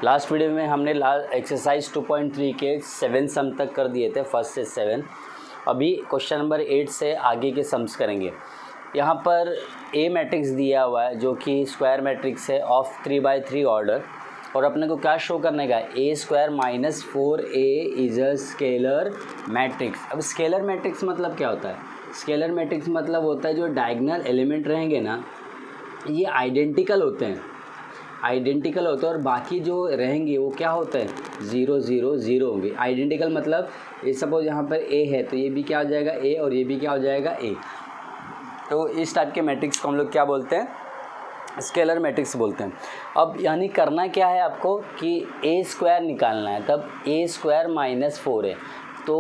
Last video में हमने exercise 2.3 के 7 सम तक कर दिए थे, फर्स्ट से 7। अभी क्वेश्चन नंबर 8 से आगे के सम्स करेंगे। यहाँ पर ए मैट्रिक्स दिया हुआ है जो कि स्क्वायर मैट्रिक्स है ऑफ 3/3 ऑर्डर, और अपने को क्या शो करने का है, A square minus 4a is a scalar matrix. अब स्केलर मैट्रिक्स मतलब क्या होता है? स्केलर मैट्रिक्स मतलब होता है जो डायगोनल एलिमेंट रहेंगे ना, ये आइडेंटिकल होते हैं और बाकी जो रहेंगे वो क्या होते हैं, 0 0 0 होंगे। आइडेंटिकल मतलब ये सपोज यहाँ पर ए है तो ये भी क्या हो जाएगा ए, और ये भी क्या हो जाएगा ए। तो इस टाइप के मैट्रिक्स को हम लोग क्या बोलते हैं, स्केलर मैट्रिक्स बोलते हैं। अब यानी करना क्या है आपको कि ए स्क्वायर निकालना है, तब ए स्क्वायर माइनस 4 है तो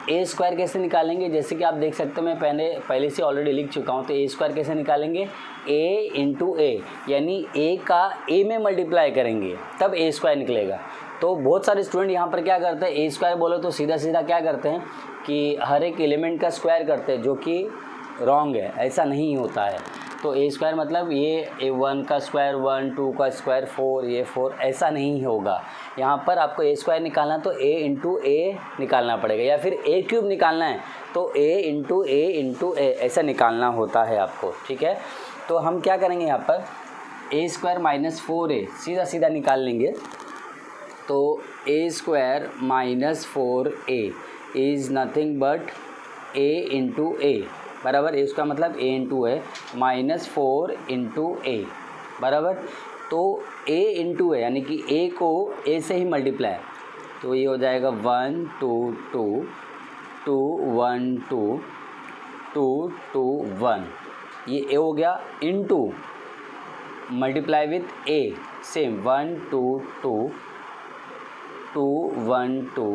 ए स्क्वायर कैसे निकालेंगे, जैसे कि आप देख सकते हो मैं पहले से ऑलरेडी लिख चुका हूँ। तो ए स्क्वायर कैसे निकालेंगे, ए इंटू ए, यानी ए का ए में मल्टीप्लाई करेंगे तब ए स्क्वायर निकलेगा। तो बहुत सारे स्टूडेंट यहाँ पर क्या करते हैं, ए स्क्वायर बोलो तो सीधा सीधा क्या करते हैं कि हर एक एलिमेंट का स्क्वायर करते हैं, जो कि रॉन्ग है, ऐसा नहीं होता है। तो ए स्क्वायर मतलब ये A1 का स्क्वायर 1, 2 का स्क्वायर 4, ये 4, ऐसा नहीं होगा। यहाँ पर आपको ए स्क्वायर निकालना तो ए इंटू ए निकालना पड़ेगा, या फिर ए क्यूब निकालना है तो ए इंटू ए ऐसा निकालना होता है आपको, ठीक है। तो हम क्या करेंगे, यहाँ पर ए स्क्वायर माइनस 4a सीधा सीधा निकाल लेंगे। तो A square minus 4a is nothing but A into A बराबर, ए स्क्वायर मतलब A into A minus 4 into A बराबर। तो ए इंटू ए यानी कि ए को ए से ही मल्टीप्लाई, तो ये हो जाएगा 1 2 2 2 1 2 2 2 1, ये ए हो गया, into multiply with A same 1 2 2 2 1 2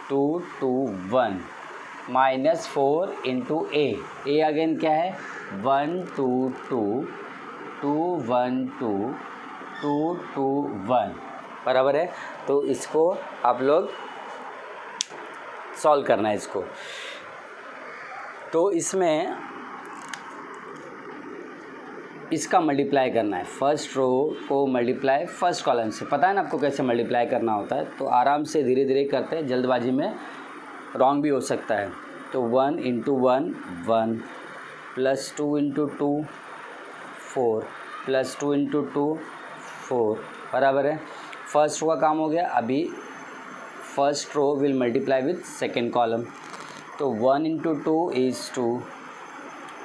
2 2 1 minus 4 into A again क्या है 1 2 2 2 1 2 2 2 1 बराबर है। तो इसको आप लोग सॉल्व करना है इसको। तो इसमें इसका मल्टीप्लाई करना है, फर्स्ट रो को मल्टीप्लाई फर्स्ट कॉलम से। पता है ना आपको कैसे मल्टीप्लाई करना होता है, तो आराम से धीरे धीरे करते हैं, जल्दबाजी में रॉन्ग भी हो सकता है। तो 1 into 1 1 plus 2 into 2 4 plus 2 into 2 4 बराबर है। फर्स्ट रो का काम हो गया। अभी first row will multiply with second column, तो 1 into 2 is 2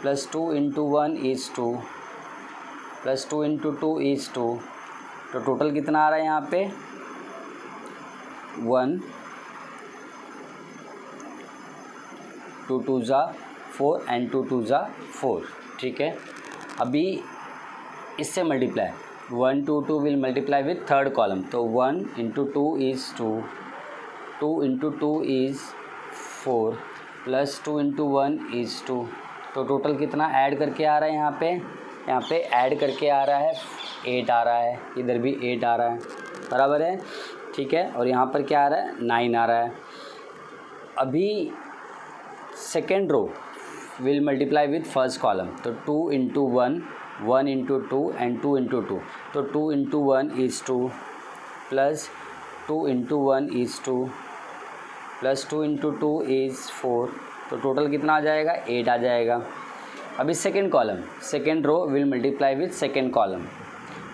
plus 2 into 1 is 2 plus 2 into 2 is 2। तो टोटल कितना आ रहा है यहाँ पे 1 2 2 ज़ा 4 एंड 2 2 ज़ा 4, ठीक है। अभी इससे multiply 1 2 2 will multiply with third column, तो 1 into 2 is 2 2 into 2 is 4 plus 2 into 1 is 2। तो टोटल कितना ऐड करके आ रहा है यहाँ पे ऐड करके आ रहा है 8 आ रहा है, इधर भी 8 आ रहा है बराबर है, ठीक है। और यहाँ पर क्या आ रहा है 9 आ रहा है। अभी second row will multiply with first column, तो 2 इंटू 1 1 इंटू 2 एंड 2 इंटू 2, तो 2 into 1 is 2 plus 2 into 1 is 2 plus 2 into 2 is 4। तो टोटल कितना आ जाएगा 8 आ जाएगा। अभी second column, second row will multiply with second column,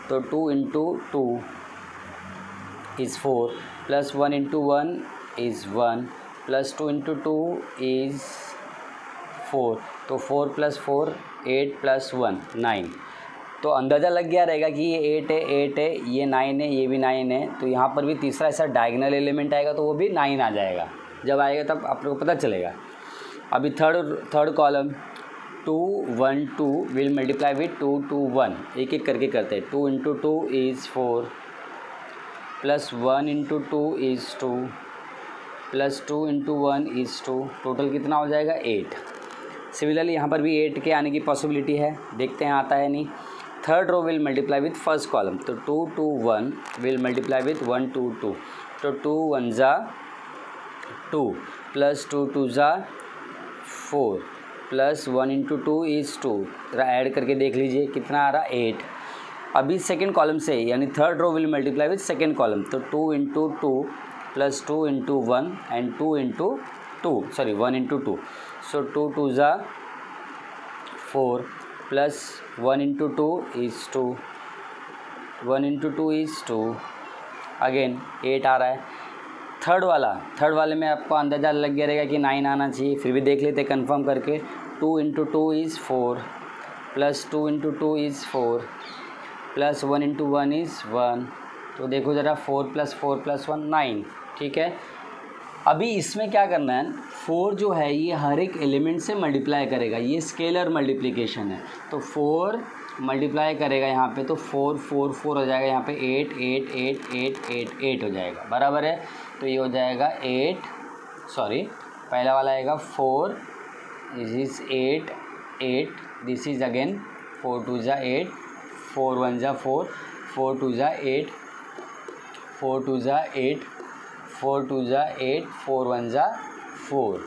तो 2 into 2 is 4 plus 1 into 1 is 1 plus 2 into 2 is 4। तो 4 प्लस 4 8 प्लस 1 9। तो अंदाज़ा लग गया रहेगा कि ये 8 है, ये 9 है, ये भी 9 है। तो यहाँ पर भी तीसरा ऐसा डायगोनल एलिमेंट आएगा तो वो भी 9 आ जाएगा। जब आएगा तब आप लोग को पता चलेगा। अभी third column 2 1 2 will multiply with 2 2 1, एक एक करके करते हैं। 2 into 2 is 4 plus 1 into 2 is 2 plus 2 into 1 is 2। Total कितना हो जाएगा 8। सिमिलरली यहाँ पर भी 8 के आने की पॉसिबिलिटी है, देखते हैं आता है नहीं। Third row will multiply with first column, तो 2 2 1 विल मल्टीप्लाई विथ 1 2 2, तो 2 1 ज़ा 2 प्लस 2 2 ज़ा 4 प्लस 1 इंटू 2 इज़ 2। ज़रा ऐड करके देख लीजिए कितना आ रहा 8। अभी सेकेंड कॉलम से यानी third row will multiply with second column, तो 2 into 2 plus 2 into 1 and 2 into 2 sorry 1 into 2, so 2 2 ज़ा 4 plus 1 into 2 is 2, 1 into 2 is 2, again 8 आ रहा है। थर्ड वाले में आपको अंदाज़ा लग गया रहेगा कि 9 आना चाहिए, फिर भी देख लेते कंफर्म करके। 2 into 2 is 4 plus 2 into 2 is 4 plus 1 into 1 is 1, तो देखो ज़रा 4 प्लस 1 9, ठीक है। अभी इसमें क्या करना है, 4 जो है ये हर एक एलिमेंट से मल्टीप्लाई करेगा, ये स्केलर मल्टीप्लिकेशन है, तो 4 मल्टीप्लाई करेगा यहाँ पे, तो 4 4 4 हो जाएगा, यहाँ पे 8 8 8 8 8 8 हो जाएगा, बराबर है। तो ये हो जाएगा 8 सॉरी पहला वाला आएगा 4, this is 8 8, this is again 4 2 ज़ा 8, 4 1 ज़ा 4, 4 2 ज़ा 8, 4 2 ज़ा 8, 4 2 ज़ा 8, 4 1 ज़ा 4,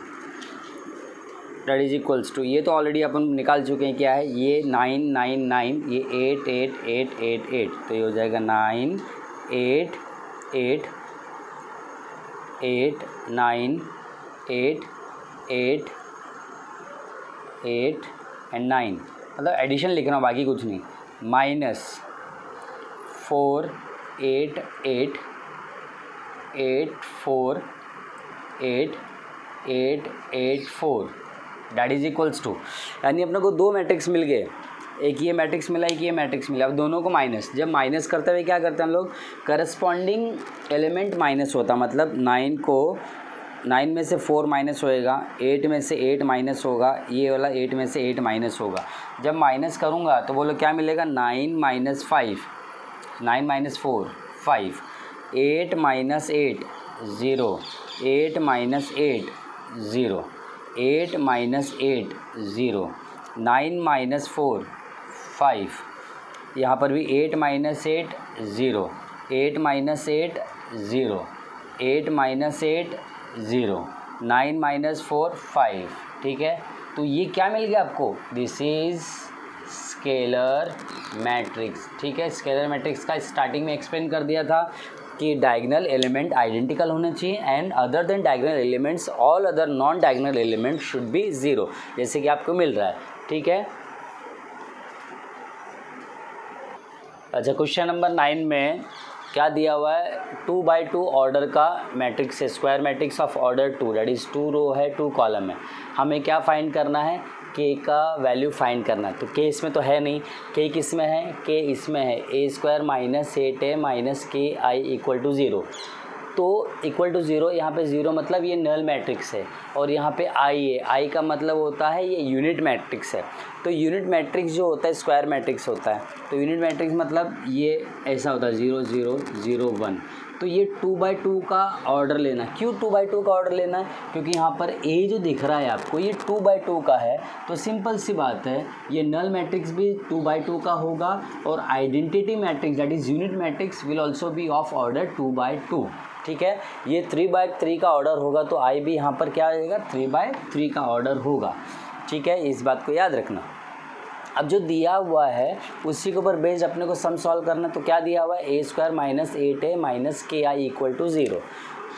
दैट इज इक्वल्स टू, ये तो ऑलरेडी अपन निकाल चुके हैं, क्या है ये 9 9 9, ये 8 8 8 8 8, तो ये हो जाएगा 9 8 8 8 9 8 8 8 एंड 9, मतलब एडिशन लिखना बाकी कुछ नहीं, minus 4 8 8 8 4 8 8 8 4, that is equals to, यानी अपने को दो मैट्रिक्स मिल गए, एक ये मैट्रिक्स मिला एक ये मैट्रिक्स मिला। अब दोनों को माइनस, जब माइनस करते हुए क्या करते हैं हम लोग, करस्पॉन्डिंग एलिमेंट माइनस होता, मतलब 9 में से 4 माइनस होएगा, 8 में से 8 माइनस होगा, ये वाला 8 में से 8 माइनस होगा। जब माइनस करूँगा तो बोलो क्या मिलेगा, 9 minus 5, 9 minus 4 5, 8 minus 8 0, 8 minus 8 0, 8 minus 8 0, 9 minus 4 5, यहाँ पर भी 8 माइनस 8 0, 8 माइनस 8 0, 8 माइनस 8 0, 9 माइनस 4 5, ठीक है। तो ये क्या मिल गया आपको, दिस इज़ स्केलर मैट्रिक्स, ठीक है। स्केलर मैट्रिक्स का स्टार्टिंग में एक्सप्लेन कर दिया था कि डायगोनल एलिमेंट आइडेंटिकल होने चाहिए and other than diagonal elements all other non diagonal element should be 0, जैसे कि आपको मिल रहा है, ठीक है। अच्छा, क्वेश्चन नंबर 9 में क्या दिया हुआ है, 2 बाई 2 ऑर्डर का मैट्रिक्स है, square matrix of order 2, that is 2 रो है 2 कॉलम है। हमें क्या फाइंड करना है, के का वैल्यू फाइंड करना है। तो के इसमें तो है नहीं, के किस में है, के इसमें है, A square minus 8a minus K I equal to 0, तो इक्वल टू 0, यहाँ पे 0 मतलब ये नल मैट्रिक्स है, और यहाँ पे आई है, आई का मतलब होता है ये यूनिट मैट्रिक्स है। तो यूनिट मैट्रिक्स जो होता है स्क्वायर मैट्रिक्स होता है, तो यूनिट मैट्रिक्स मतलब ये ऐसा होता है 0 0 0 1, तो ये 2 बाई 2 का ऑर्डर लेना। क्यों 2 बाई 2 का ऑर्डर लेना है, क्योंकि यहाँ पर ए जो दिख रहा है आपको ये 2 बाई 2 का है, तो सिंपल सी बात है ये नल मैट्रिक्स भी 2 बाई 2 का होगा, और identity matrix that is unit matrix will also be of order 2 by 2, ठीक है। ये 3 बाई 3 का ऑर्डर होगा, तो आई भी यहाँ पर क्या आएगा, 3 बाई 3 का ऑर्डर होगा, ठीक है। इस बात को याद रखना। अब जो दिया हुआ है उसी के ऊपर बेस्ड अपने को सम सॉल्व करना, तो क्या दिया हुआ है, A square minus 8a minus K I equal to 0,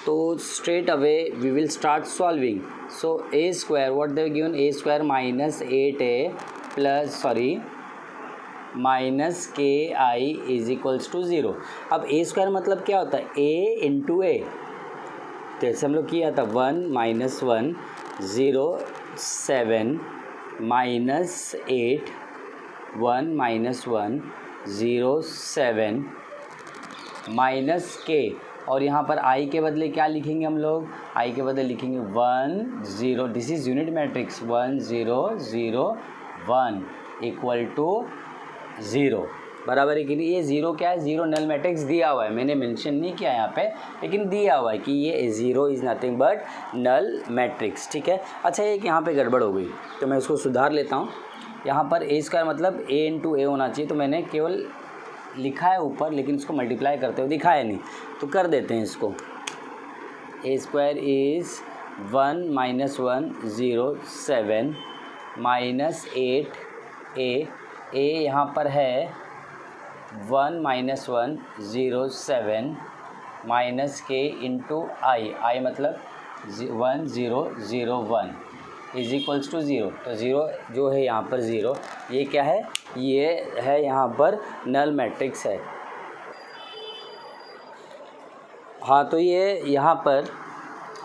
तो straight away we will start solving. So A square what they given, A square minus 8a plus minus K I is equals to 0। अब ए square मतलब क्या होता है, ए into ए, जैसे हम लोग किया था 1 माइनस 1 0 7 माइनस 8 1 माइनस 1 0 7 माइनस के, और यहाँ पर आई के बदले क्या लिखेंगे हम लोग, आई के बदले लिखेंगे 1 0, this is unit matrix 1 0 0 1 equal to 0, बराबर है कि नहीं। ये 0 क्या है, 0 नल मैट्रिक्स दिया हुआ है, मैंने मेंशन नहीं किया यहाँ पे, लेकिन दिया हुआ है कि ये 0 is nothing but null matrix, ठीक है। अच्छा, एक यहाँ पे गड़बड़ हो गई, तो मैं उसको सुधार लेता हूँ। यहाँ पर ए स्क्वायर मतलब ए इंटू ए होना चाहिए, तो मैंने केवल लिखा है ऊपर, लेकिन उसको मल्टीप्लाई करते हुए दिखाया नहीं, तो कर देते हैं इसको। ए स्क्वायर इज़ 1 माइनस 1 0 7 माइनस 8 ए यहाँ पर है 1 माइनस 1 0 7 माइनस के इंटू आई मतलब 1 0 0 1 इज इक्वल्स टू 0। तो 0 जो है यहाँ पर 0, ये क्या है, ये है यहाँ पर नल मैट्रिक्स है। हाँ, तो ये यहाँ पर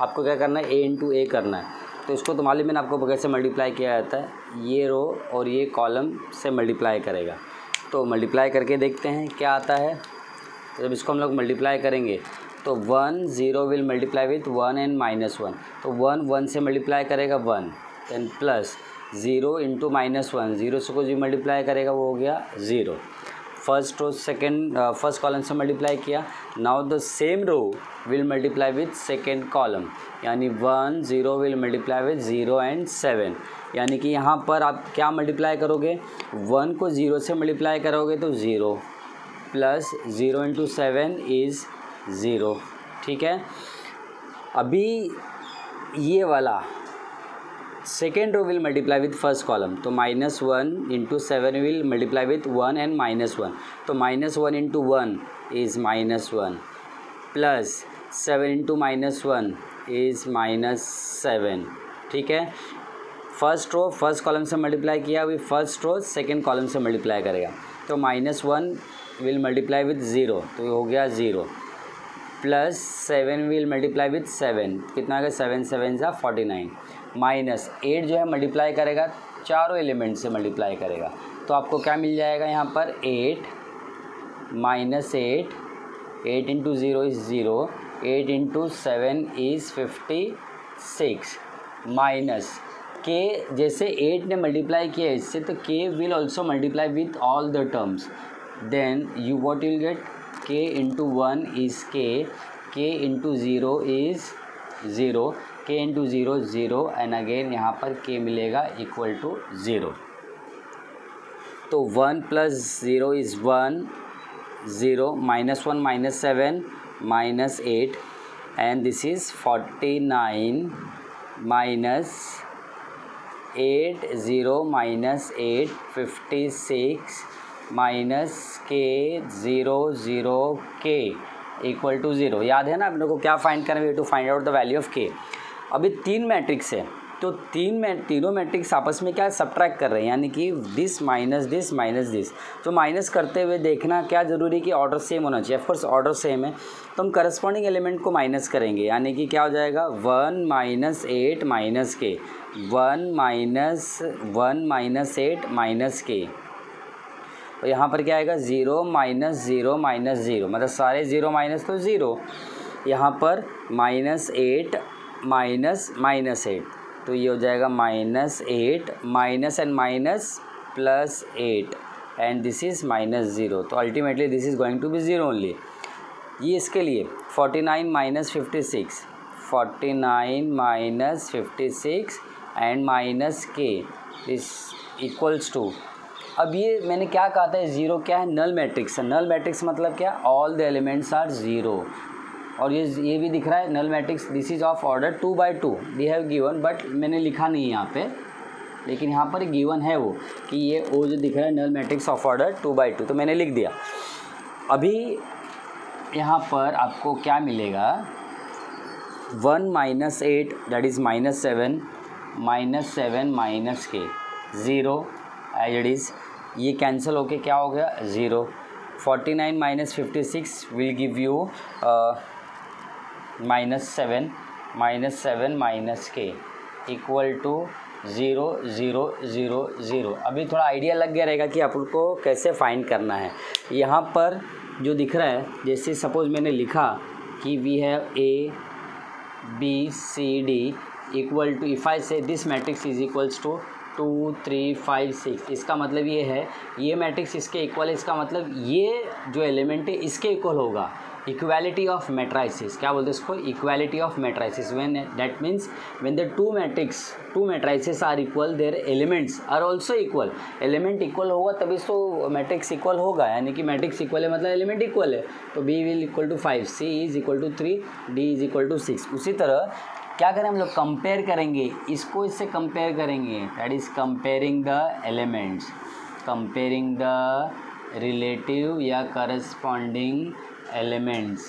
आपको क्या करना है, a इंटू ए करना है। तो इसको तो मालूम है आपको कैसे मल्टीप्लाई किया जाता है, ये रो और ये कॉलम से मल्टीप्लाई करेगा। तो मल्टीप्लाई करके देखते हैं क्या आता है। तो जब इसको हम लोग मल्टीप्लाई करेंगे तो 1 0 will multiply with 1 and minus 1। तो 1 1 से मल्टीप्लाई करेगा 1, देन प्लस 0 इंटू माइनस 1, 0 से कुछ भी मल्टीप्लाई करेगा वो हो गया 0। First row second first column से मल्टीप्लाई किया। Now the same row will multiply with second column, यानी 1 0 विल मल्टीप्लाई विथ 0 एंड 7। यानी कि यहाँ पर आप क्या मल्टीप्लाई करोगे, 1 को 0 से मल्टीप्लाई करोगे तो 0 प्लस 0 इंटू 7 इज़ 0। ठीक है, अभी ये वाला second row will multiply with first column, तो minus 1 into 7 will multiply with 1 and minus 1। तो minus 1 into 1 is minus 1 plus 7 into minus 1 is minus 7। ठीक है, फर्स्ट रो फर्स्ट कॉलम से मल्टीप्लाई किया, अभी फर्स्ट रो सेकेंड कॉलम से multiply करेगा। तो माइनस 1 विल मल्टीप्लाई विथ 0, तो ये हो गया 0 प्लस 7 विल मल्टीप्लाई विथ 7, कितना आ गया 7 7 जा 49, माइनस 8 जो है मल्टीप्लाई करेगा चारों एलिमेंट से मल्टीप्लाई करेगा। तो आपको क्या मिल जाएगा यहाँ पर 8 minus 8 into 0 is 0, 8 into 7 is 56 minus K, जैसे 8 ने मल्टीप्लाई किया इससे तो k will also multiply with all the terms, then you what will get k into 1 is k into 0 is 0, k into 0 0 and again यहाँ पर k मिलेगा equal to 0। तो 1 plus 0 is 1 0 minus 1 minus 7 minus 8 and this is 49 minus 8 0 minus 8 56 minus के 0 0 के equal to 0। याद है ना आप लोगों को क्या फाइंड करना है, to find out the value of K. अभी 3 मैट्रिक्स है, तो तीनों मैट्रिक्स आपस में क्या सब्ट्रैक्ट कर रहे हैं, यानी कि दिस माइनस दिस। तो माइनस करते हुए देखना क्या ज़रूरी कि ऑर्डर सेम होना चाहिए। ऑफकोर्स ऑर्डर सेम है तो हम करस्पॉन्डिंग एलिमेंट को माइनस करेंगे, यानी कि क्या हो जाएगा 1 माइनस 8 माइनस के, 1 माइनस 8 माइनस के। तो यहाँ पर क्या आएगा 0 माइनस 0 माइनस 0, मतलब सारे 0 माइनस तो 0। यहाँ पर माइनस 8 माइनस 8, तो ये हो जाएगा minus 8 minus and minus plus 8 and this is minus 0। तो ultimately this is going to be 0 only. ये इसके लिए 49 माइनस 56, 49 माइनस 56 एंड माइनस के इस इक्वल्स टू, अब ये मैंने क्या कहा था, 0 क्या है, नल मैट्रिक्स है। नल मैट्रिक्स मतलब क्या, ऑल द एलिमेंट्स आर 0। और ये भी दिख रहा है null matrix, this is of order 2 by 2 they have given, but मैंने लिखा नहीं है यहाँ पे, लेकिन यहाँ पर गिवन है वो कि ये ओ जो दिख रहा है null matrix of order 2 by 2, तो मैंने लिख दिया। अभी यहाँ पर आपको क्या मिलेगा, 1 minus 8 that is minus 7 minus के 0 एज इट इज़, ये कैंसिल होके क्या हो गया 0। 49 minus 56 will give you -7 minus के इक्वल टू 0 0 0 0। अभी थोड़ा आइडिया लग गया रहेगा कि आपको कैसे फाइंड करना है। यहाँ पर जो दिख रहा है, जैसे सपोज मैंने लिखा कि we have A B C D equal to, if I say this matrix is equals to 2 3 5 6, इसका मतलब ये है ये मैट्रिक्स इसके इक्वल है, इसका मतलब ये जो एलिमेंट है इसके इक्वल होगा। इक्वालिटी ऑफ मैट्राइसिस, क्या बोलते हैं इसको, equality of matrices. When that means when the two matrices are equal, their elements are also equal. Element equal होगा तभी तो मैट्रिक्स इक्वल होगा, यानी कि मैट्रिक्स इक्वल है मतलब एलिमेंट इक्वल है। तो B will equal to 5, C is equal to 3, D is equal to 6। उसी तरह क्या करें हम लोग, कंपेयर करेंगे, इसको इससे कंपेयर करेंगे, that is comparing the elements, comparing the relative या करस्पॉन्डिंग एलिमेंट्स,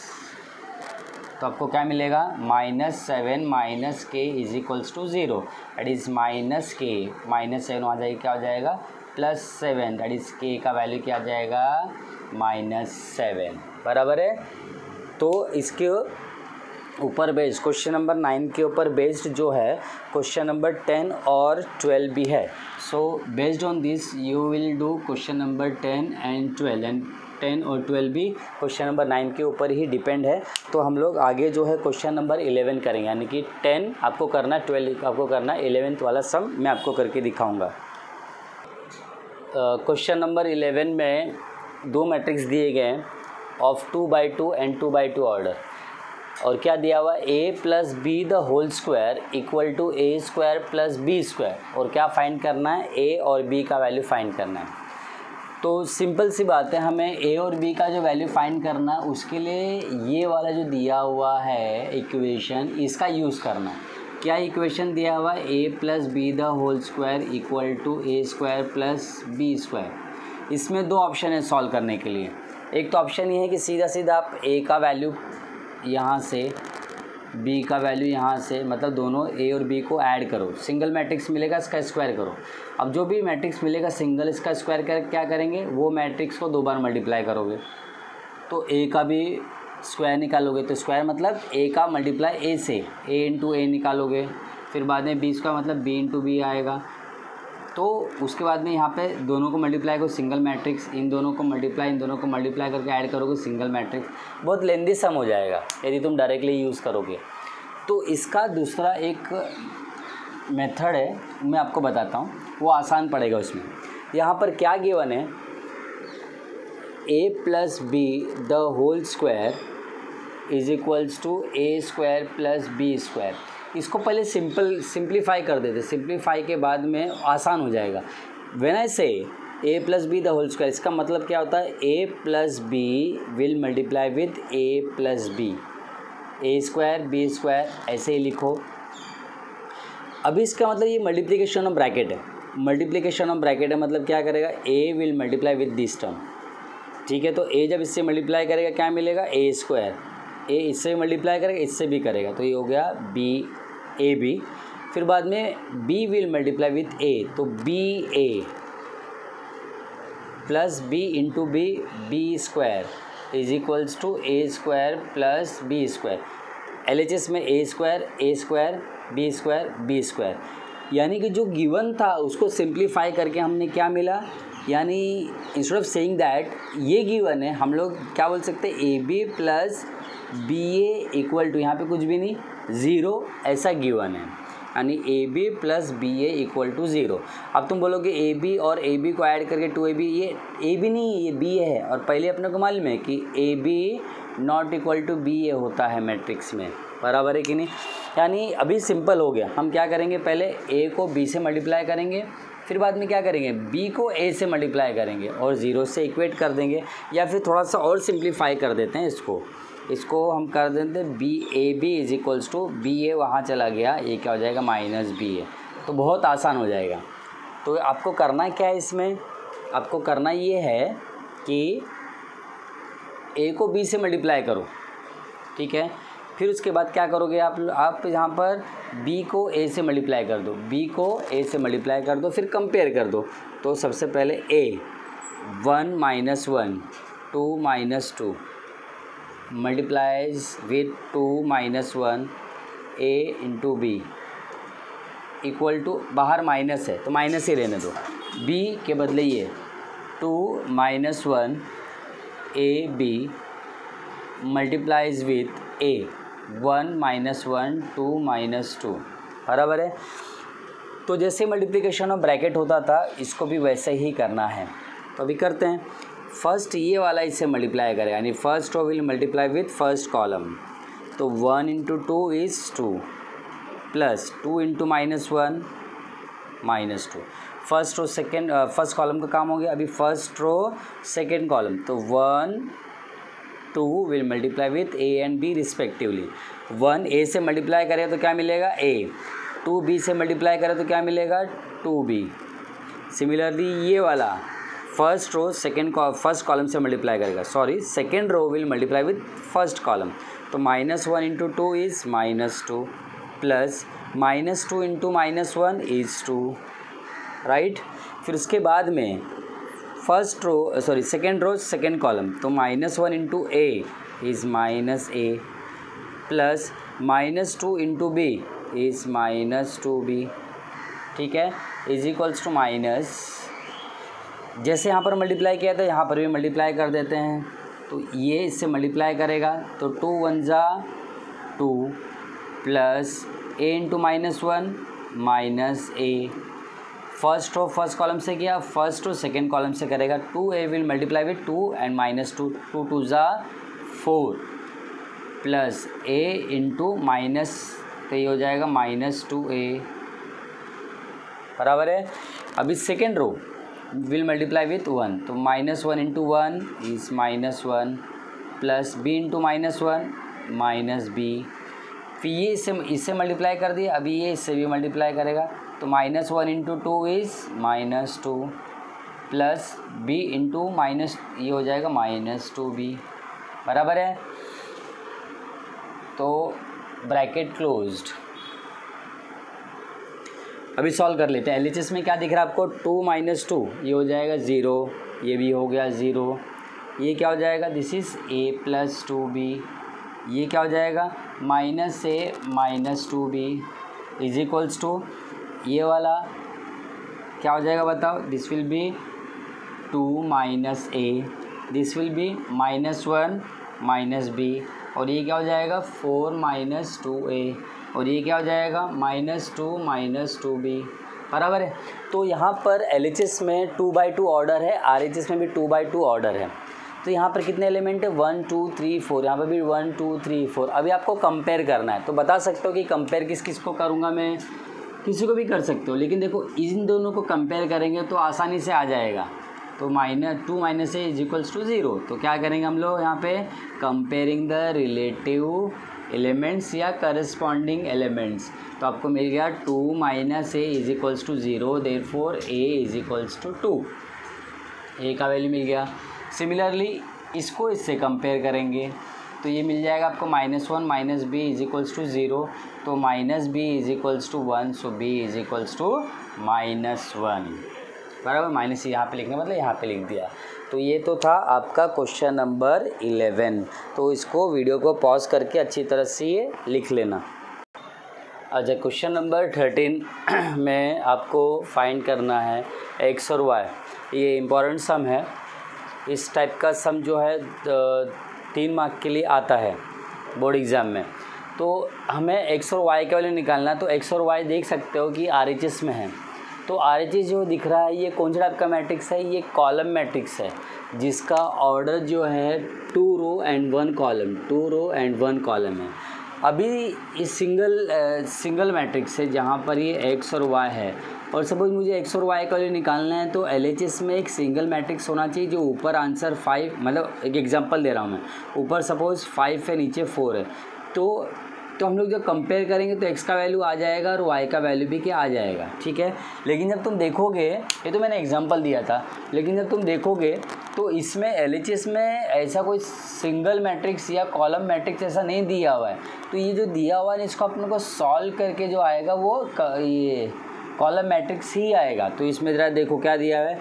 तो आपको क्या मिलेगा -7 minus K is equals to 0, that is minus K, -7 आ जाएगा, क्या हो जाएगा +7, दैट इज़ के का वैल्यू क्या आ जाएगा -7, बराबर है। तो इसके ऊपर बेस्ड क्वेश्चन नंबर 9 के ऊपर बेस्ड जो है क्वेश्चन नंबर 10 और 12 भी है। So based on this you will do question number 10 and 12, and 10 और 12 भी क्वेश्चन नंबर 9 के ऊपर ही डिपेंड है। तो हम लोग आगे जो है क्वेश्चन नंबर 11 करेंगे, यानी कि 10 आपको करना है, 12 आपको करना है, 11th वाला सम मैं आपको करके दिखाऊंगा। क्वेश्चन नंबर 11 में 2 मैट्रिक्स दिए गए हैं ऑफ 2/2 एंड 2/2 ऑर्डर, और क्या दिया हुआ a + b the whole square equal to a² + b², और क्या फाइंड करना है a और b का वैल्यू फाइंड करना है। तो सिंपल सी बात है, हमें a और b का जो वैल्यू फाइंड करना है उसके लिए ये वाला जो दिया हुआ है इक्वेशन, इसका यूज़ करना है। क्या इक्वेशन दिया हुआ है a + b the whole square equal to a² + b²। इसमें 2 ऑप्शन है सॉल्व करने के लिए। एक तो ऑप्शन ये है कि सीधा सीधा आप a का वैल्यू यहाँ से b का वैल्यू यहाँ से, मतलब दोनों a और b को ऐड करो, सिंगल मैट्रिक्स मिलेगा इसका स्क्वायर करो। अब जो भी मैट्रिक्स मिलेगा सिंगल इसका स्क्वायर कर क्या करेंगे, वो मैट्रिक्स को 2 बार मल्टीप्लाई करोगे, तो a का भी स्क्वायर निकालोगे, तो स्क्वायर मतलब a का मल्टीप्लाई a से, a इंटू a निकालोगे, फिर बाद में b का मतलब b इंटू b आएगा। तो उसके बाद में यहाँ पे दोनों को मल्टीप्लाई करो सिंगल मैट्रिक्स, इन दोनों को मल्टीप्लाई करके ऐड करोगे सिंगल मैट्रिक्स। बहुत लेंदी सम हो जाएगा यदि तुम डायरेक्टली यूज़ करोगे। तो इसका दूसरा एक मेथड है, मैं आपको बताता हूँ, वो आसान पड़ेगा। उसमें यहाँ पर क्या गिवन है, a + b the whole square is equals to a² + b²। इसको पहले सिंप्लीफाई कर देते, सिंप्लीफाई के बाद में आसान हो जाएगा। व्हेन आई से a + b the whole square, इसका मतलब क्या होता है, a + b will multiply with a + b, a² b², ऐसे ही लिखो। अभी इसका मतलब ये मल्टीप्लिकेशन ऑफ ब्रैकेट है, मल्टीप्लिकेशन ऑफ ब्रैकेट है, मतलब क्या करेगा, a will multiply with this term, ठीक है। तो a जब इससे मल्टीप्लाई करेगा क्या मिलेगा, a², a इससे मल्टीप्लाई करेगा, इससे भी करेगा, तो ये हो गया ab। फिर बाद में b will multiply with a, तो ba plus b into b b² is equals to a² + b²। LHS में a² b², यानी कि जो गिवन था उसको सिंप्लीफाई करके हमने क्या मिला, यानी इंस्टेड ऑफ सेइंग दैट ये गिवन है, हम लोग क्या बोल सकते हैं, AB + BA इक्वल टू, यहाँ पे कुछ भी नहीं 0, ऐसा गिवन है, यानी AB + BA इक्वल टू 0। अब तुम बोलोगे AB और AB को ऐड करके 2AB, ये AB नहीं ये BA है, और पहले अपने को मालूम है कि AB not equal to BA होता है मैट्रिक्स में, बराबर है कि नहीं। यानी अभी सिंपल हो गया, हम क्या करेंगे, पहले A को B से मल्टीप्लाई करेंगे, फिर बाद में क्या करेंगे, B को A से मल्टीप्लाई करेंगे और 0 से इक्वेट कर देंगे, या फिर थोड़ा सा और सिंप्लीफाई कर देते हैं इसको हम कर देते हैं BAB is equals to BA, वहाँ चला गया, ये क्या हो जाएगा -BA, तो बहुत आसान हो जाएगा। तो आपको करना क्या है, इसमें आपको करना ये है कि A को B से मल्टीप्लाई करो, ठीक है। फिर उसके बाद क्या करोगे, आप यहाँ पर B को A से मल्टीप्लाई कर दो, B को A से मल्टीप्लाई कर दो, फिर कंपेयर कर दो। तो सबसे पहले A 1 - 1 2 - 2 multiplies with 2 - 1 A into B equal to, बाहर माइनस है तो माइनस ही रहने दो, B के बदले ये 2 - 1 AB मल्टीप्लाइज विथ A 1 - 1 2 - 2, बराबर है। तो जैसे मल्टीप्लिकेशन ऑफ ब्रैकेट होता था, इसको भी वैसे ही करना है। तो अभी करते हैं। फर्स्ट ये वाला इससे मल्टीप्लाई करेगा, यानी first row will multiply with first column, तो 1 × 2 is 2 plus 2 × -1 -2। First row second first column का काम हो गया। अभी फर्स्ट रो सेकेंड कॉलम, तो 1 2 will multiply with A and B respectively. 1 A से मल्टीप्लाई करें तो क्या मिलेगा, A, 2 B से मल्टीप्लाई करें तो क्या मिलेगा, 2B। सिमिलरली ये वाला फर्स्ट रो फर्स्ट कॉलम से मल्टीप्लाई करेगा, sorry second row will multiply with first column. तो -1 into 2 is -2 plus -2 into -1 is 2, right. फिर उसके बाद में first row second row second column, तो -1 into a is -a plus -2 into b is -2b, ठीक है, इज इक्वल्स टू माइनस, जैसे यहाँ पर मल्टीप्लाई किया था यहाँ पर भी मल्टीप्लाई कर देते हैं। तो ये इससे मल्टीप्लाई करेगा तो 2 1 जा 2 plus a into -1 minus a। First row first column से किया, फर्स्ट रो सेकेंड कॉलम से करेगा। 2a will multiply with 2 and -2, 2 2 जा 4 प्लस a इंटू माइनस, तो ये हो जाएगा -2a, बराबर है। अभी second row will multiply with 1, तो -1 into 1 is -1 plus b into -1 minus b। फिर ये इससे मल्टीप्लाई कर दिया, अभी ये इससे भी मल्टीप्लाई करेगा, तो -1 into 2 is -2 plus b into minus, ये हो जाएगा -2b, बराबर है। तो ब्रैकेट क्लोज्ड। अभी सॉल्व कर लेते हैं। LHS में क्या दिख रहा है आपको, 2 - 2, ये हो जाएगा 0, ये भी हो गया 0, ये क्या हो जाएगा, this is a plus 2b, ये क्या हो जाएगा -a - 2b is equals to, ये वाला क्या हो जाएगा बताओ, this will be 2 - a, this will be -1 - b, और ये क्या हो जाएगा 4 - 2a, और ये क्या हो जाएगा -2 - 2b, बराबर है। तो यहाँ पर LHS में 2/2 ऑर्डर है, RHS में भी 2/2 ऑर्डर है। तो यहाँ पर कितने एलिमेंट है, 1 2 3 4, यहाँ पर भी 1 2 3 4। अभी आपको कंपेयर करना है, तो बता सकते हो कि कंपेयर किस किस को करूँगा मैं, किसी को भी कर सकते हो, लेकिन देखो इन दोनों को कंपेयर करेंगे तो आसानी से आ जाएगा। तो -2 - a इज इक्वल्स टू 0, तो क्या करेंगे हम लोग यहाँ पे, कंपेयरिंग द रिलेटिव एलिमेंट्स या करस्पॉन्डिंग एलिमेंट्स। तो आपको मिल गया 2 - a is equals to 0, therefore a is equals to 2, a का वैल्यू मिल गया। सिमिलरली इसको इससे कंपेयर करेंगे तो ये मिल जाएगा आपको -1 - b इज इक्वल्स टू 0, तो -b is equals to 1, so b is equals to -1, बराबर। माइनस यहाँ पे लिखने मतलब यहाँ पे लिख दिया। तो ये तो था आपका क्वेश्चन नंबर 11। तो इसको वीडियो को पॉज करके अच्छी तरह से ये लिख लेना। अच्छा, क्वेश्चन नंबर 13 में आपको फाइंड करना है x और y। ये इम्पॉर्टेंट सम है। इस टाइप का सम जो है 3 मार्क के लिए आता है बोर्ड एग्ज़ाम में। तो हमें x और y का वैल्यू निकालना। तो x और y देख सकते हो कि RHS में है। तो RHS जो दिख रहा है ये कौन सा टाइप का मैट्रिक्स है, ये कॉलम मैट्रिक्स है, जिसका ऑर्डर जो है 2 row and 1 column, 2 row and 1 column है। अभी इस सिंगल मैट्रिक्स है जहाँ पर ये x और y है, और सपोज मुझे x और y का वैल्यू निकालना है। तो LHS में एक सिंगल मैट्रिक्स होना चाहिए जो ऊपर आंसर 5, मतलब एक एग्जांपल दे रहा हूँ मैं, ऊपर सपोज 5 है नीचे 4 है। तो हम लोग जब कंपेयर करेंगे तो x का वैल्यू आ जाएगा और y का वैल्यू भी क्या आ जाएगा, ठीक है। लेकिन जब तुम देखोगे, ये तो मैंने एग्जांपल दिया था, लेकिन जब तुम देखोगे तो इसमें LHS में ऐसा कोई सिंगल मैट्रिक्स या कॉलम मैट्रिक्स ऐसा नहीं दिया हुआ है। तो ये जो दिया हुआ है इसको अपने को सॉल्व करके जो आएगा वो ये कॉलम मैट्रिक्स ही आएगा। तो इसमें ज़रा देखो क्या दिया है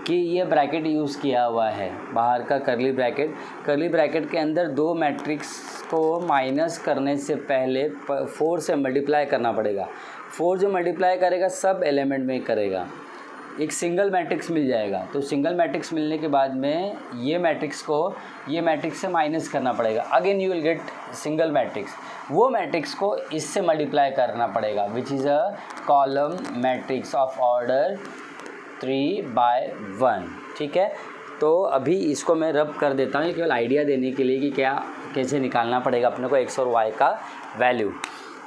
कि ये ब्रैकेट यूज़ किया हुआ है, बाहर का करली ब्रैकेट के अंदर 2 मैट्रिक्स को माइनस करने से पहले 4 से मल्टीप्लाई करना पड़ेगा। 4 जो मल्टीप्लाई करेगा सब एलिमेंट में करेगा, एक सिंगल मैट्रिक्स मिल जाएगा। तो सिंगल मैट्रिक्स मिलने के बाद में ये मैट्रिक्स से माइनस करना पड़ेगा। Again you will get single matrix, वो मैट्रिक्स को इससे मल्टीप्लाई करना पड़ेगा, which is a column matrix of order 3/1, ठीक है। तो अभी इसको मैं रब कर देता हूँ केवल आइडिया देने के लिए कि क्या कैसे निकालना पड़ेगा अपने को x और y का वैल्यू।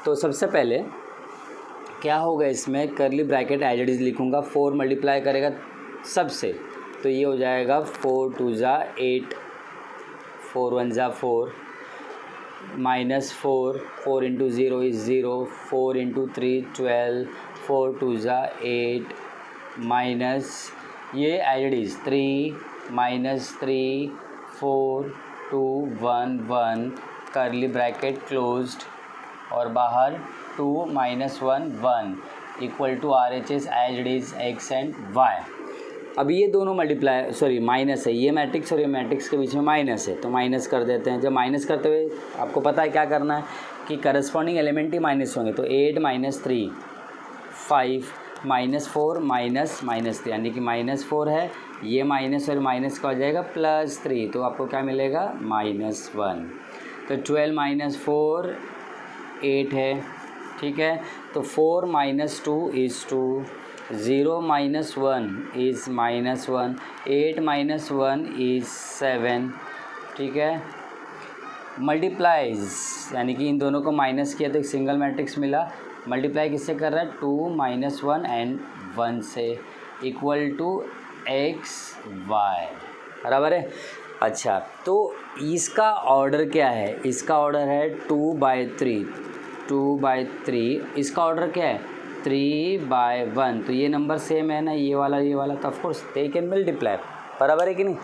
तो सबसे पहले क्या होगा, इसमें करली ब्रैकेट एज इट इज़ लिखूँगा। 4 मल्टीप्लाई करेगा सबसे, तो ये हो जाएगा 4 2 जा 8, 4 1 जा 4, -4, 4 इंटू 0 इज़ 0, 4 इंटू 3 12, 4 2 जा 8, माइनस ये as it is 3 minus 3 4 2 1 1 curly bracket closed और बाहर 2 minus 1 1 equal to RHS as it is x and y। अब ये दोनों माइनस है, ये मैट्रिक्स और ये मैट्रिक्स के बीच में माइनस है तो माइनस कर देते हैं। जब माइनस करते हुए आपको पता है क्या करना है कि करस्पॉन्डिंग एलिमेंट ही माइनस होंगे, तो 8 माइनस 3 5 माइनस 4 माइनस माइनस 3 यानी कि -4 है, ये माइनस और माइनस का हो जाएगा +3 तो आपको क्या मिलेगा -1। तो 12 माइनस 4 8 है, ठीक है। तो 4 minus 2 is 2, 0 minus 1 is -1, 8 minus 1 is 7, ठीक है। मल्टीप्लाइज यानी कि इन दोनों को माइनस किया तो एक सिंगल मैट्रिक्स मिला, मल्टीप्लाई किससे कर रहा है 2 माइनस 1 एंड 1 से इक्वल टू XY, बराबर है। अच्छा तो इसका ऑर्डर क्या है, इसका ऑर्डर है 2/3, 2/3, इसका ऑर्डर क्या है 3/1, तो ये नंबर सेम है ना, ये वाला तो ऑफकोर्स दे कैन मल्टीप्लाई, बराबर है कि नहीं।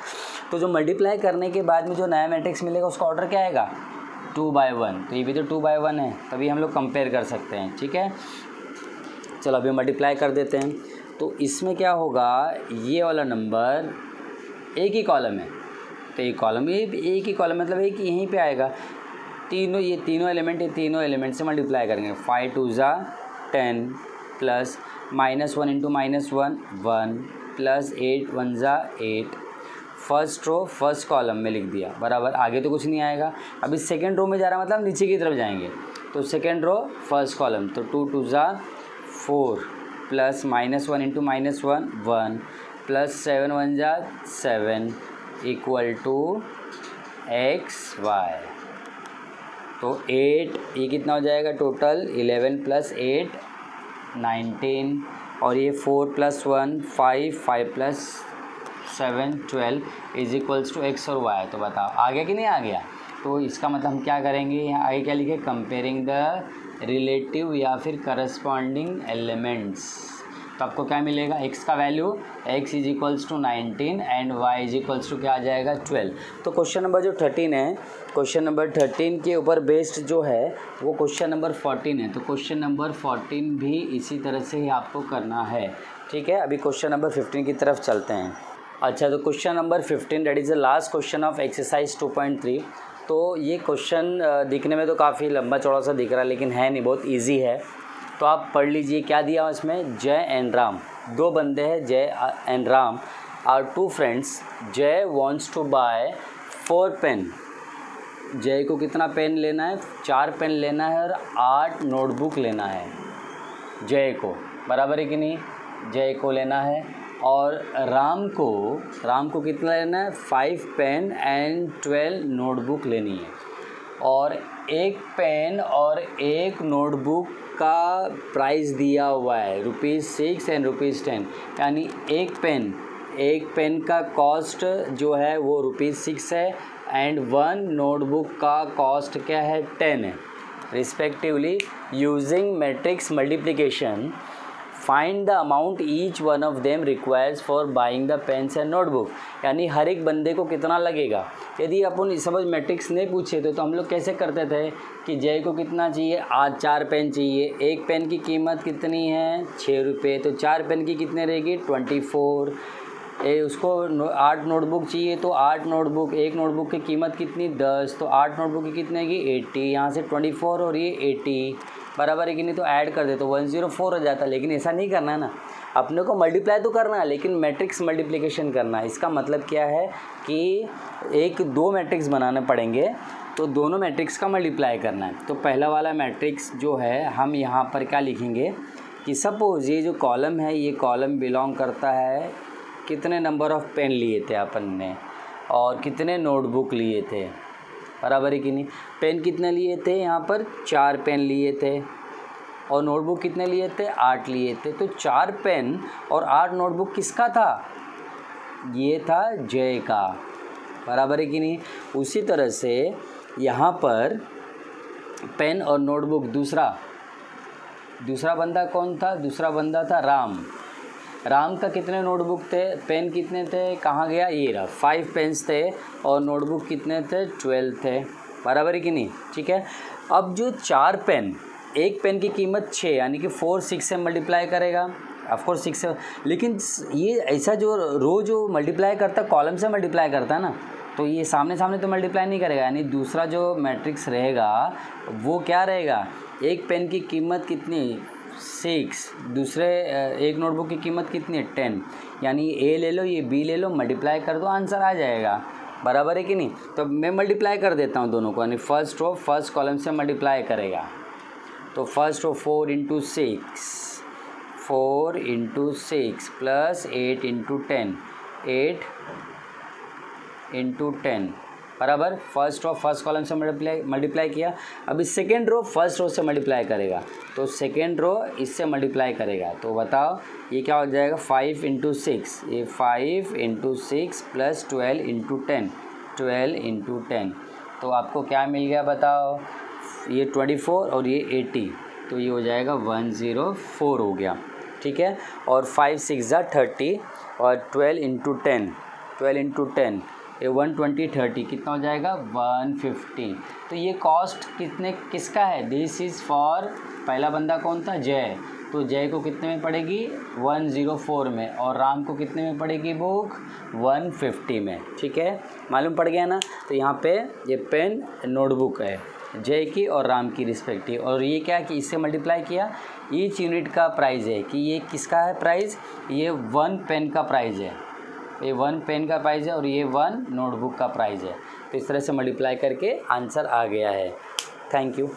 तो जो मल्टीप्लाई करने के बाद में जो नया मैट्रिक्स मिलेगा उसका ऑर्डर क्या आएगा 2/1, तो ये भी तो 2/1 है, तभी हम लोग कंपेयर कर सकते हैं, ठीक है। चलो अभी मल्टीप्लाई कर देते हैं। तो इसमें क्या होगा, ये वाला नंबर एक ही कॉलम है तो एक कॉलम, ये एक ही कॉलम मतलब एक यहीं पे आएगा, ये तीनों एलिमेंट से मल्टीप्लाई करेंगे। 5 2 10 plus -1 into -1 1 plus 8 1 8, first row first column में लिख दिया, बराबर। आगे तो कुछ नहीं आएगा। अभी सेकेंड रो में जा रहा है मतलब नीचे की तरफ जाएंगे, तो सेकेंड रो फर्स्ट कॉलम, तो 2 2 4 plus -1 into -1 1 plus 7 1 7 equal to XY। तो 8, ये कितना हो जाएगा टोटल 11 प्लस 8 19, और ये 4 plus 1 5 5 plus 7 12 is equals to X और Y। तो बताओ आ गया कि नहीं आ गया। तो इसका मतलब हम क्या करेंगे, यहाँ आगे क्या लिखे, कंपेयरिंग द रिलेटिव या फिर करस्पॉन्डिंग एलिमेंट्स। तो आपको क्या मिलेगा, x का value x is equals to 19 and y is equals to क्या आ जाएगा 12। तो क्वेश्चन नंबर जो 13 है, क्वेश्चन नंबर 13 के ऊपर बेस्ड जो है वो क्वेश्चन नंबर 14 है। तो क्वेश्चन नंबर 14 भी इसी तरह से ही आपको करना है, ठीक है। अभी क्वेश्चन नंबर 15 की तरफ चलते हैं। अच्छा तो question number 15 that is the last question of exercise 2.3। तो ये क्वेश्चन दिखने में तो काफ़ी लंबा चौड़ा सा दिख रहा है लेकिन है नहीं, बहुत ईजी है। तो आप पढ़ लीजिए क्या दिया इसमें, जय एंड राम, दो बंदे हैं Jay and Ram are two friends. Jay wants to buy 4 pen, Jay को कितना पेन लेना है 4 पेन लेना है और 8 नोटबुक लेना है जय को, बराबर है कि नहीं, जय को लेना है। और राम को कितना लेना है 5 पेन एंड 12 नोटबुक लेनी है। और एक पेन और एक नोटबुक का प्राइस दिया हुआ है ₹6 एंड ₹10, यानी एक पेन का कॉस्ट जो है वो ₹6 है एंड 1 नोटबुक का कॉस्ट क्या है 10 है respectively. Using matrix multiplication find the amount each one of them requires for buying the pens and notebook, यानी हर एक बंदे को कितना लगेगा। यदि अपन समझ मैट्रिक्स नहीं पूछे तो हम लोग कैसे करते थे कि जय को कितना चाहिए, आज 4 पेन चाहिए, एक पेन की कीमत कितनी है 6 रुपये, तो 4 पेन की कितने रहेगी 24। उसको 8 नोटबुक चाहिए तो 8 नोटबुक, एक नोटबुक की कीमत कितनी 10, तो 8 नोटबुक की कितने की 80, यहाँ से 24 और ये 80, बराबर है कि नहीं। तो ऐड कर दे तो 104 हो जाता है। लेकिन ऐसा नहीं करना है ना, अपने को मल्टीप्लाई तो करना है लेकिन मैट्रिक्स मल्टीप्लिकेशन करना है। इसका मतलब क्या है कि 2 मैट्रिक्स बनाने पड़ेंगे तो दोनों मैट्रिक्स का मल्टीप्लाई करना है। तो पहला वाला मैट्रिक्स जो है हम यहाँ पर क्या लिखेंगे कि सपोज़ ये जो कॉलम है ये कॉलम बिलोंग करता है कितने नंबर ऑफ़ पेन लिए थे अपन ने और कितने नोटबुक लिए थे, बराबर है कि नहीं। पेन कितने लिए थे, यहाँ पर 4 पेन लिए थे और नोटबुक कितने लिए थे 8 लिए थे। तो 4 पेन और 8 नोटबुक किसका था, ये था जय का, बराबर है कि नहीं। उसी तरह से यहाँ पर पेन और नोटबुक दूसरा बंदा कौन था, दूसरा बंदा था राम। राम का कितने नोटबुक थे, पेन कितने थे, कहाँ गया, ये रहा 5 पेन्स थे और नोटबुक कितने थे, 12 थे, बराबर है कि नहीं, ठीक है। अब जो 4 पेन, एक पेन की कीमत 6 यानी कि 4 6 से मल्टीप्लाई करेगा, ऑफकोर्स 6 से, लेकिन ये ऐसा जो रो जो मल्टीप्लाई करता है कॉलम से मल्टीप्लाई करता है ना, तो ये सामने सामने तो मल्टीप्लाई नहीं करेगा, यानी दूसरा जो मैट्रिक्स रहेगा वो क्या रहेगा, एक पेन की कीमत कितनी 6, दूसरे एक नोटबुक की कीमत कितनी 10, यानी ए ले लो ये बी ले लो, मल्टीप्लाई कर दो, आंसर आ जाएगा, बराबर है कि नहीं। तो मैं मल्टीप्लाई कर देता हूँ दोनों को, यानी फर्स्ट रो फर्स्ट कॉलम से मल्टीप्लाई करेगा, तो first row 4 into 6 plus 8 into 10, 8 into 10, बराबर। फर्स्ट रो फर्स्ट कॉलम से मल्टीप्लाई किया। अभी सेकेंड रो फर्स्ट रो से मल्टीप्लाई करेगा, तो सेकेंड रो इससे मल्टीप्लाई करेगा, तो बताओ ये क्या हो जाएगा, 5 इंटू 6, ये 5 इंटू 6 प्लस 12 इंटू 10, 12 इंटू 10, तो आपको क्या मिल गया बताओ, ये 24 और ये 80, तो ये हो जाएगा 104 हो गया, ठीक है। और 5 6 ज़ा 30 और 12 इंटू 10, 12 इंटू 10 ये 120 30 कितना हो जाएगा 150। तो ये कॉस्ट किसका है, दिस इज़ फॉर, पहला बंदा कौन था, जय, तो जय को कितने में पड़ेगी 104 में, और राम को कितने में पड़ेगी बुक 150 में, ठीक है, मालूम पड़ गया ना। तो यहाँ पे ये पेन नोटबुक है जय की और राम की रिस्पेक्टिव, और ये क्या कि इससे मल्टीप्लाई किया, ईच यूनिट का प्राइस है कि ये किसका है प्राइस, ये 1 पेन का प्राइस है, ये 1 पेन का प्राइस है और ये 1 नोटबुक का प्राइस है। तो इस तरह से मल्टीप्लाई करके आंसर आ गया है। Thank you.